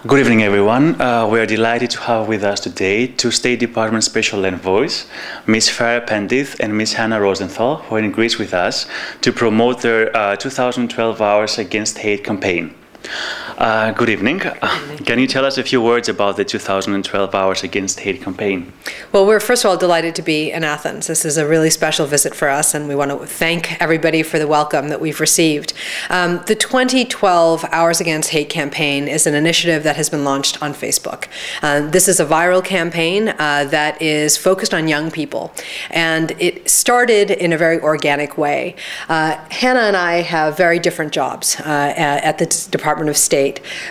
Good evening, everyone. We are delighted to have with us today two State Department Special Envoys, Ms. Farah Pandith and Ms. Hannah Rosenthal, who are in Greece with us to promote their 2012 Hours Against Hate campaign. Good evening. Can you tell us a few words about the 2012 Hours Against Hate campaign? Well, we're first of all delighted to be in Athens. This is a really special visit for us, and we want to thank everybody for the welcome that we've received. The 2012 Hours Against Hate campaign is an initiative that has been launched on Facebook. This is a viral campaign that is focused on young people, and it started in a very organic way. Hannah and I have very different jobs at the Department of State,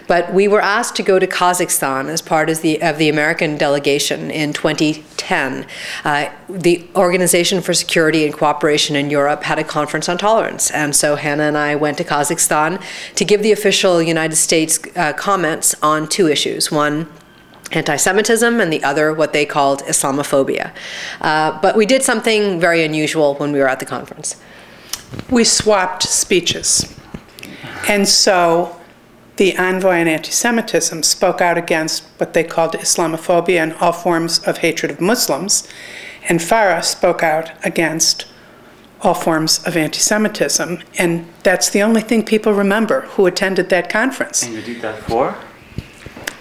but we were asked to go to Kazakhstan as part of the American delegation in 2010. The Organization for Security and Cooperation in Europe had a conference on tolerance, and so Hannah and I went to Kazakhstan to give the official United States comments on two issues. One, anti-Semitism, and the other, what they called Islamophobia. But we did something very unusual when we were at the conference. We swapped speeches. And so the Envoy on Anti-Semitism spoke out against what they called Islamophobia and all forms of hatred of Muslims, and Farah spoke out against all forms of anti-Semitism. And that's the only thing people remember who attended that conference. And you did that for?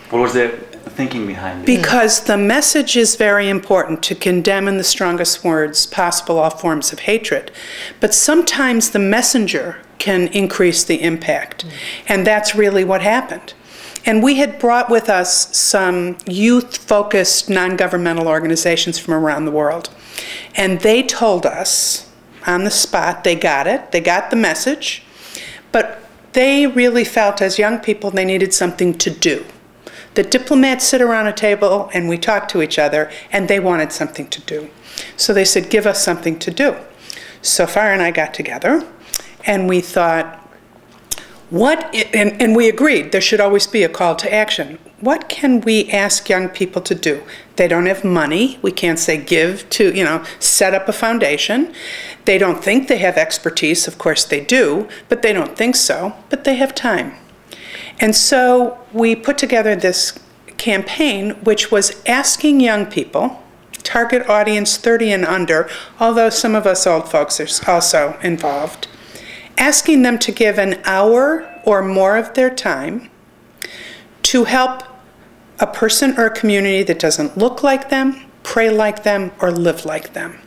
What was the thinking behind it? Because the message is very important, to condemn in the strongest words possible all forms of hatred. But sometimes the messenger can increase the impact. And that's really what happened. And we had brought with us some youth-focused non-governmental organizations from around the world. And they told us on the spot, they got it, they got the message, but they really felt as young people they needed something to do. The diplomats sit around a table and we talk to each other, and they wanted something to do. So they said, give us something to do. So Farah and I got together, and we thought, and we agreed there should always be a call to action. What can we ask young people to do? They don't have money. We can't say give to, set up a foundation. They don't think they have expertise. Of course they do, but they don't think so. But they have time. And so we put together this campaign, which was asking young people, target audience 30 and under, although some of us old folks are also involved, asking them to give an hour or more of their time to help a person or a community that doesn't look like them, pray like them, or live like them.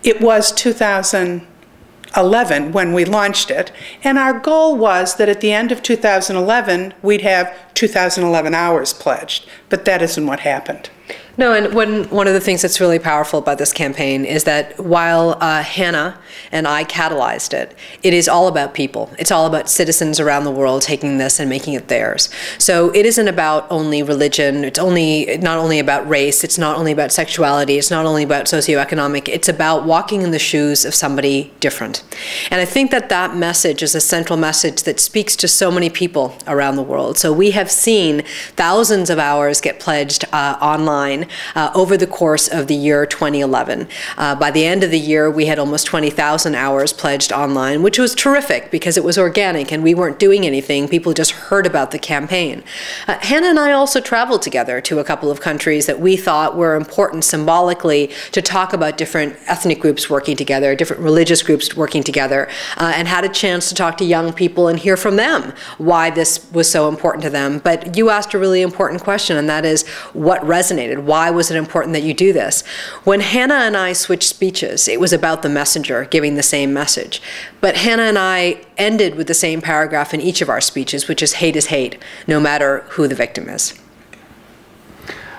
It was 2011 when we launched it, and our goal was that at the end of 2011 we'd have 2011 hours pledged, but that isn't what happened. No, and one of the things that's really powerful about this campaign is that while Hannah and I catalyzed it, it is all about people. It's all about citizens around the world taking this and making it theirs. So it isn't about only religion. It's not only about race. It's not only about sexuality. It's not only about socioeconomic. It's about walking in the shoes of somebody different. And I think that that message is a central message that speaks to so many people around the world. So we have seen thousands of hours get pledged online over the course of the year 2011. By the end of the year, we had almost 20,000 hours pledged online, which was terrific because it was organic and we weren't doing anything. People just heard about the campaign. Hannah and I also traveled together to a couple of countries that we thought were important symbolically to talk about different ethnic groups working together, different religious groups working together, and had a chance to talk to young people and hear from them why this was so important to them. But you asked a really important question, and that is what resonated? Why was it important that you do this? When Hannah and I switched speeches, it was about the messenger giving the same message. But Hannah and I ended with the same paragraph in each of our speeches, which is hate, no matter who the victim is.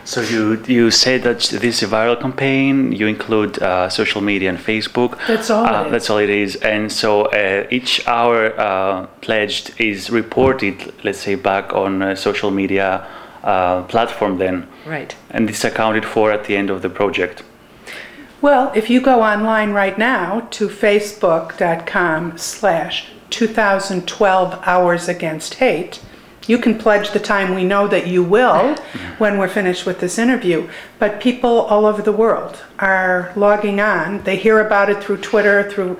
So you say that this is a viral campaign, you include social media and Facebook. That's all it is. That's all it is. And so each hour pledged is reported, let's say, back on social media platform then. Right. And this is accounted for at the end of the project. Well, if you go online right now to facebook.com/2012 Hours Against Hate, you can pledge the time. We know that you will when we're finished with this interview. But people all over the world are logging on. They hear about it through Twitter, through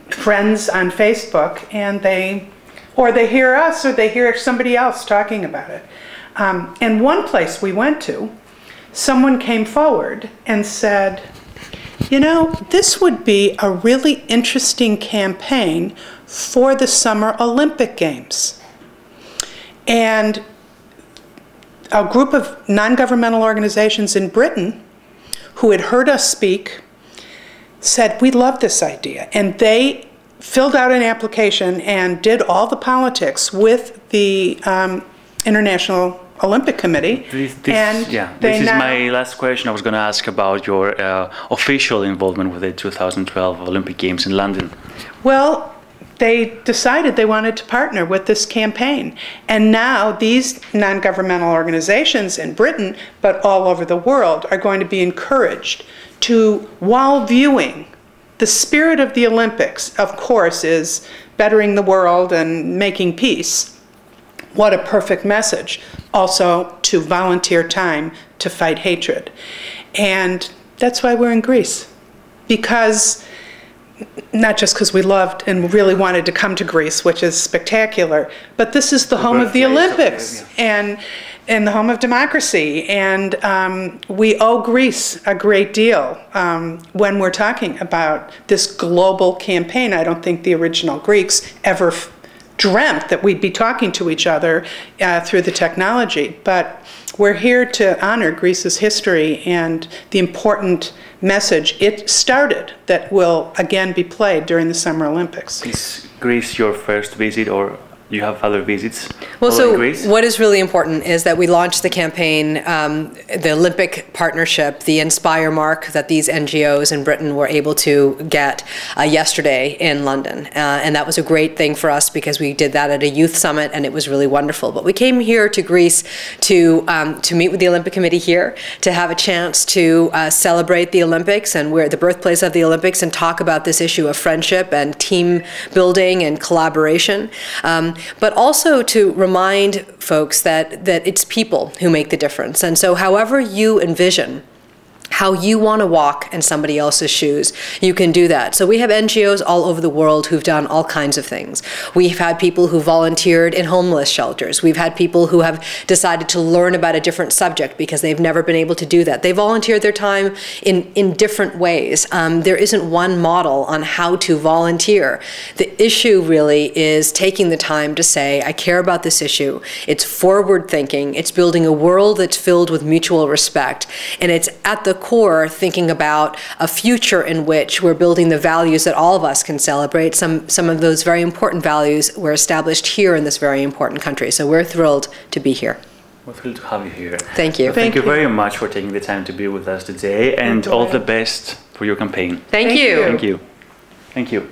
friends on Facebook, and they or they hear us, or they hear somebody else talking about it. And one place we went to, someone came forward and said, you know, this would be a really interesting campaign for the Summer Olympic Games. And a group of non-governmental organizations in Britain who had heard us speak said, we love this idea. And they filled out an application and did all the politics with the International Olympic Committee. This is my last question. I was going to ask about your official involvement with the 2012 Olympic Games in London. Well, they decided they wanted to partner with this campaign. And now these non-governmental organizations in Britain, but all over the world, are going to be encouraged to, while viewing the spirit of the Olympics, of course, is bettering the world and making peace. What a perfect message. Also, to volunteer time to fight hatred. And that's why we're in Greece. Because, not just because we loved and really wanted to come to Greece, which is spectacular, but this is the home of the Olympics and the home of democracy. And we owe Greece a great deal when we're talking about this global campaign. I don't think the original Greeks ever dreamt that we'd be talking to each other through the technology. But we're here to honor Greece's history and the important message it started that will again be played during the Summer Olympics. Is Greece your first visit, or you have other visits? Well, so Greece? What is really important is that we launched the campaign, the Olympic partnership, the Inspire mark that these NGOs in Britain were able to get yesterday in London. And that was a great thing for us because we did that at a youth summit and it was really wonderful. But we came here to Greece to meet with the Olympic Committee here, to have a chance to celebrate the Olympics and we're the birthplace of the Olympics and talk about this issue of friendship and team building and collaboration. But also to remind folks that it's people who make the difference. And so however you envision how you want to walk in somebody else's shoes, you can do that. So we have NGOs all over the world who've done all kinds of things. We've had people who volunteered in homeless shelters. We've had people who have decided to learn about a different subject because they've never been able to do that. They volunteered their time in different ways. There isn't one model on how to volunteer. The issue really is taking the time to say, I care about this issue. It's forward thinking. It's building a world that's filled with mutual respect. And it's at the core thinking about a future in which we're building the values that all of us can celebrate. Some of those very important values were established here in this very important country. So we're thrilled to be here. We're thrilled to have you here. Thank you. So thank you very much for taking the time to be with us today, and all the best for your campaign. Thank you. Thank you. Thank you.